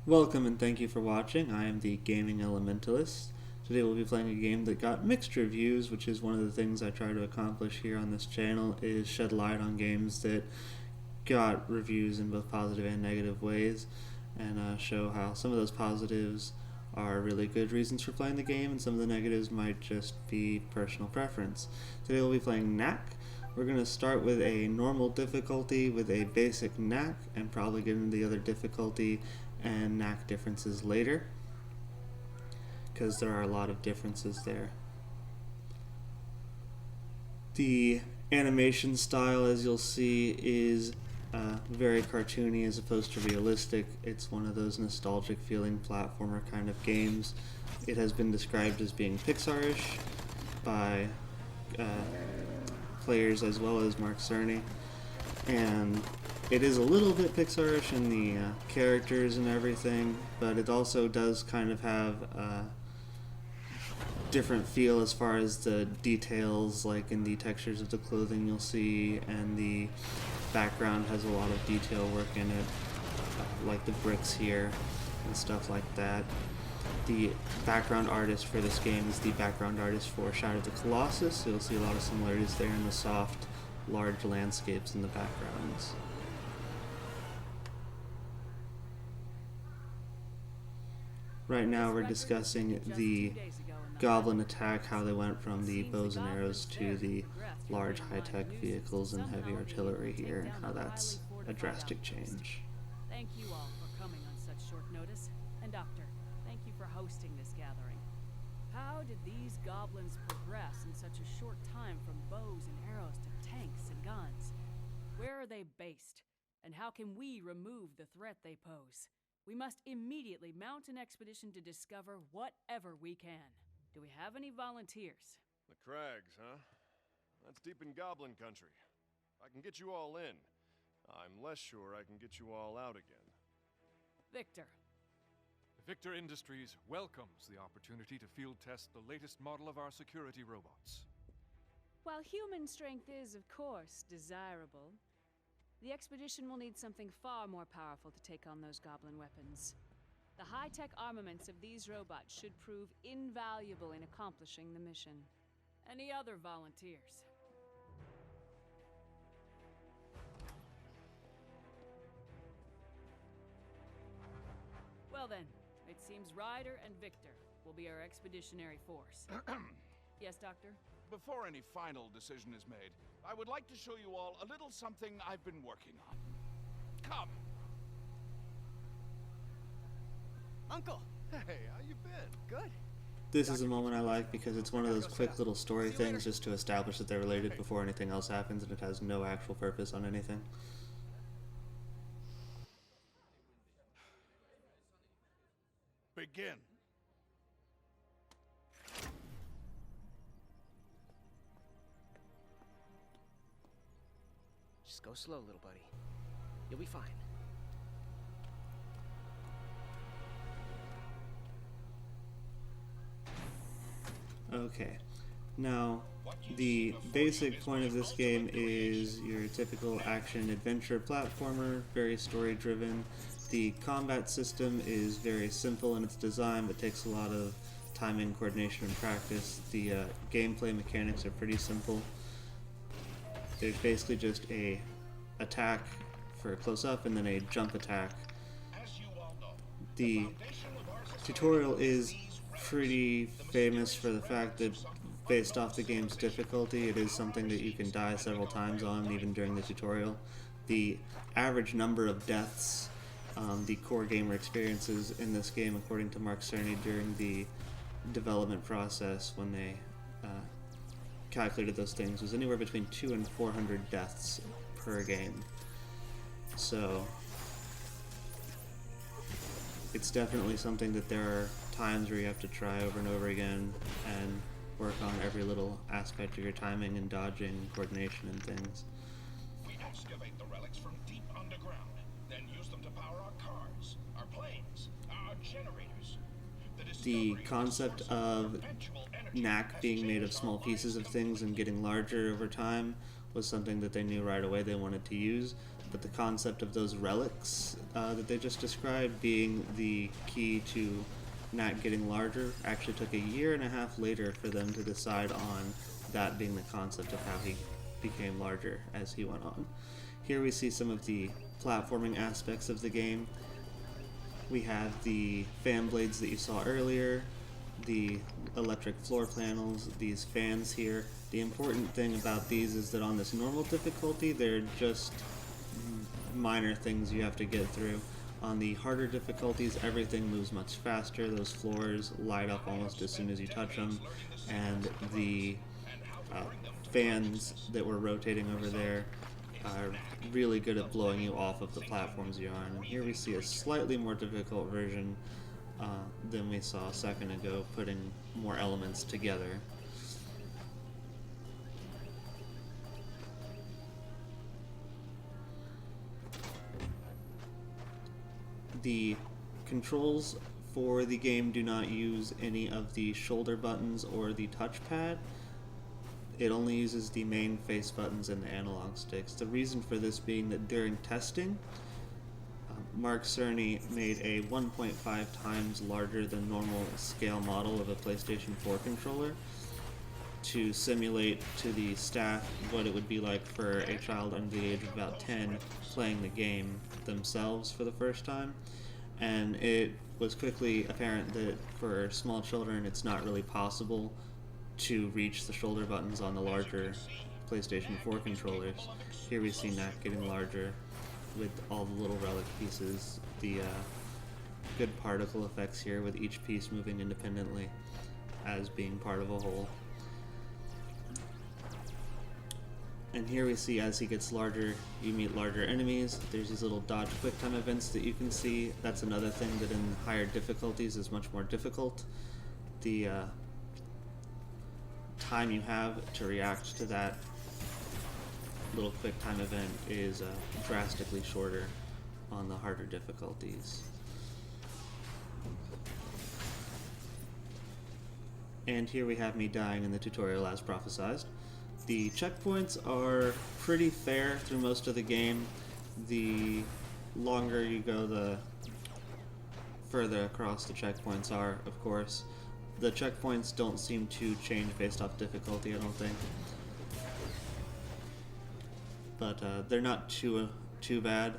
Welcome and thank you for watching. I am the Gaming Elementalist. Today we'll be playing a game that got mixed reviews, which is one of the things I try to accomplish here on this channel, is shed light on games that got reviews in both positive and negative ways, and show how some of those positives are really good reasons for playing the game, and some of the negatives might just be personal preference. Today we'll be playing Knack. We're going to start with a normal difficulty with a basic Knack, and probably get into the other difficulty and Knack differences later, because there are a lot of differences there. The animation style, as you'll see, is very cartoony as opposed to realistic. It's one of those nostalgic feeling platformer kind of games. It has been described as being Pixar-ish by players as well as Mark Cerny, and it is a little bit Pixar-ish in the characters and everything, but it also does kind of have a different feel as far as the details, like in the textures of the clothing you'll see, and the background has a lot of detail work in it, like the bricks here and stuff like that. The background artist for this game is the background artist for Shadow of the Colossus, so you'll see a lot of similarities there in the soft, large landscapes in the backgrounds. Right now we're discussing the Goblin Attack, how they went from the bows and arrows to the large high-tech vehicles and heavy artillery here, and how that's a drastic change. Thank you all for coming on such short notice, and Doctor, thank you for hosting this gathering. How did these goblins progress in such a short time from bows and arrows to tanks and guns? Where are they based, and how can we remove the threat they pose? We must immediately mount an expedition to discover whatever we can. Do we have any volunteers? The crags, huh? That's deep in Goblin country. I can get you all in. I'm less sure I can get you all out again. Victor. Victor Industries welcomes the opportunity to field test the latest model of our security robots. While human strength is, of course, desirable, the expedition will need something far more powerful to take on those goblin weapons. The high-tech armaments of these robots should prove invaluable in accomplishing the mission. Any other volunteers? Well then, it seems Ryder and Victor will be our expeditionary force. Yes, Doctor? Before any final decision is made, I would like to show you all a little something I've been working on. Come! Uncle! Hey, how you been? Good. This is a moment I like because it's one of those quick little story things just to establish that they're related before anything else happens, and it has no actual purpose on anything. Begin. Just go slow, little buddy. You'll be fine. Okay, now the basic point of this game is your typical action-adventure platformer, very story-driven. The combat system is very simple in its design, but takes a lot of timing, coordination, and practice. The gameplay mechanics are pretty simple. There's basically just a attack for a close-up and then a jump attack. The tutorial is pretty famous for the fact that, based off the game's difficulty, it is something that you can die several times on, even during the tutorial. The average number of deaths the core gamer experiences in this game, according to Mark Cerny, during the development process when they calculated those things, was anywhere between 200 and 400 deaths per game. So it's definitely something that there are times where you have to try over and over again and work on every little aspect of your timing and dodging and coordination and things. We excavate the relics from deep underground, then use them to power our cars, our planes, our generators. The concept of Knack being made of small pieces of things and getting larger over time was something that they knew right away they wanted to use, but the concept of those relics that they just described being the key to Knack getting larger actually took a year and a half later for them to decide on that being the concept of how he became larger as he went on. Here we see some of the platforming aspects of the game. We have the fan blades that you saw earlier, the electric floor panels, these fans here. The important thing about these is that on this normal difficulty, they're just minor things you have to get through. On the harder difficulties, everything moves much faster. Those floors light up almost as soon as you touch them, and the fans that were rotating over there are really good at blowing you off of the platforms you're on. And here we see a slightly more difficult version than we saw a second ago, putting more elements together. The controls for the game do not use any of the shoulder buttons or the touchpad. It only uses the main face buttons and the analog sticks. The reason for this being that during testing, Mark Cerny made a 1.5 times larger than normal scale model of a PlayStation 4 controller to simulate to the staff what it would be like for a child under the age of about 10 playing the game themselves for the first time. And it was quickly apparent that for small children it's not really possible to reach the shoulder buttons on the larger PlayStation 4 controllers. Here we see Knack getting larger with all the little relic pieces, the good particle effects here with each piece moving independently as being part of a whole. And here we see as he gets larger, you meet larger enemies. There's these little dodge quick time events that you can see. That's another thing that in higher difficulties is much more difficult. The time you have to react to that little quick time event is drastically shorter on the harder difficulties. And here we have me dying in the tutorial as prophesized. The checkpoints are pretty fair through most of the game. The longer you go, the further across the checkpoints are, of course. The checkpoints don't seem to change based off difficulty, I don't think. But they're not too bad.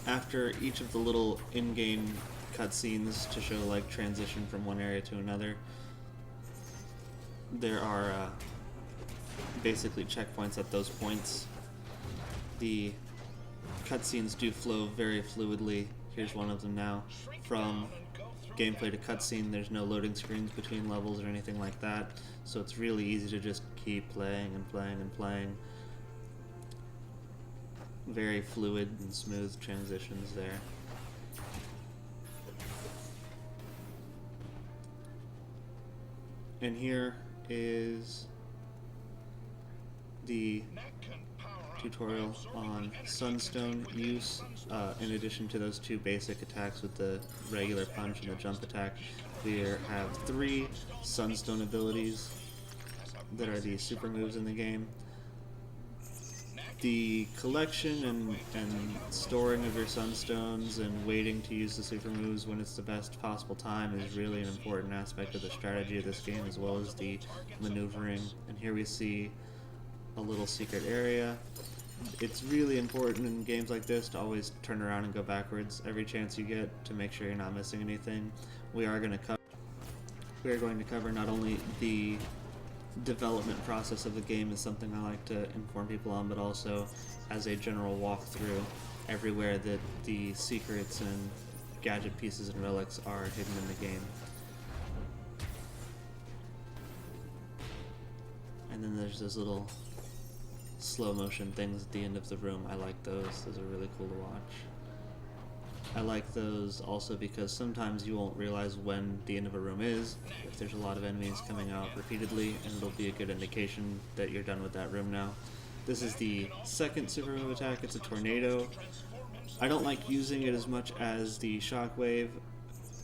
After each of the little in-game cutscenes to show like transition from one area to another, there are basically checkpoints at those points. The cutscenes do flow very fluidly. Here's one of them now. From gameplay to cutscene, there's no loading screens between levels or anything like that, so it's really easy to just keep playing and playing and playing. Very fluid and smooth transitions there. And here is the tutorial on Sunstone use. In addition to those two basic attacks with the regular punch and the jump attack, we have 3 Sunstone abilities that are the super moves in the game. The collection and storing of your Sunstones and waiting to use the super moves when it's the best possible time is really an important aspect of the strategy of this game, as well as the maneuvering. And here we see a little secret area. It's really important in games like this to always turn around and go backwards every chance you get to make sure you're not missing anything. We are going to cover not only the development process of the game is something I like to inform people on, but also as a general walkthrough everywhere that the secrets and gadget pieces and relics are hidden in the game. And then there's those little slow motion things at the end of the room. I like those. Those are really cool to watch. I like those also because sometimes you won't realize when the end of a room is, if there's a lot of enemies coming out repeatedly, and it'll be a good indication that you're done with that room now. This is the second super move attack. It's a tornado. I don't like using it as much as the shockwave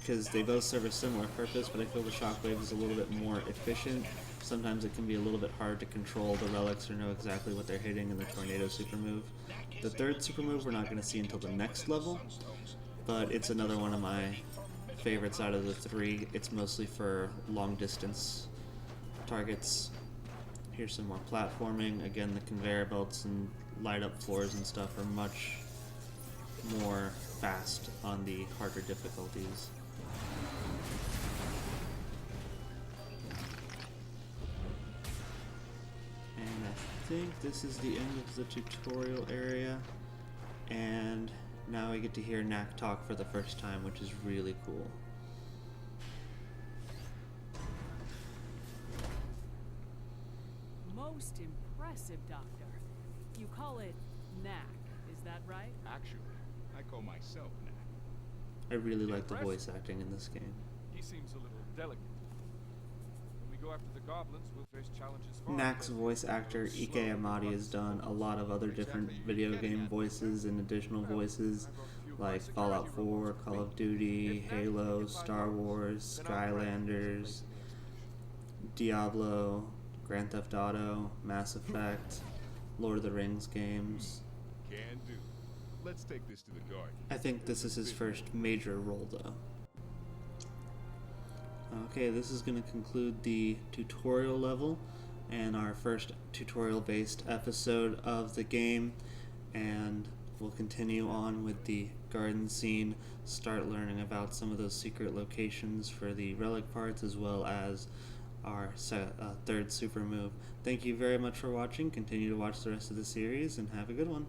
because they both serve a similar purpose, but I feel the shockwave is a little bit more efficient. Sometimes it can be a little bit hard to control the relics or know exactly what they're hitting in the tornado super move. The third super move we're not going to see until the next level, but it's another one of my favorites out of the three. It's mostly for long distance targets. Here's some more platforming. Again, the conveyor belts and light up floors and stuff are much more fast on the harder difficulties. And I think this is the end of the tutorial area, and now I get to hear Knack talk for the first time, which is really cool. Most impressive, Doctor. You call it Knack, is that right? Actually, I call myself Knack. I really like the voice acting in this game. He seems a little delicate. When we go after the goblins, we'll face challenges far Knack's ahead. voice actor Ike Amadi has done a lot of other different video game voices and additional voices like Fallout 4, Call of Duty, Halo, Star Wars, Skylanders, Diablo, Grand Theft Auto, Mass Effect, Lord of the Rings games. Can do. Let's take this to the guard. I think this is his first major role though. Okay, this is going to conclude the tutorial level and our first tutorial based episode of the game, and we'll continue on with the garden scene, start learning about some of those secret locations for the relic parts as well as our third super move. Thank you very much for watching. Continue to watch the rest of the series and have a good one.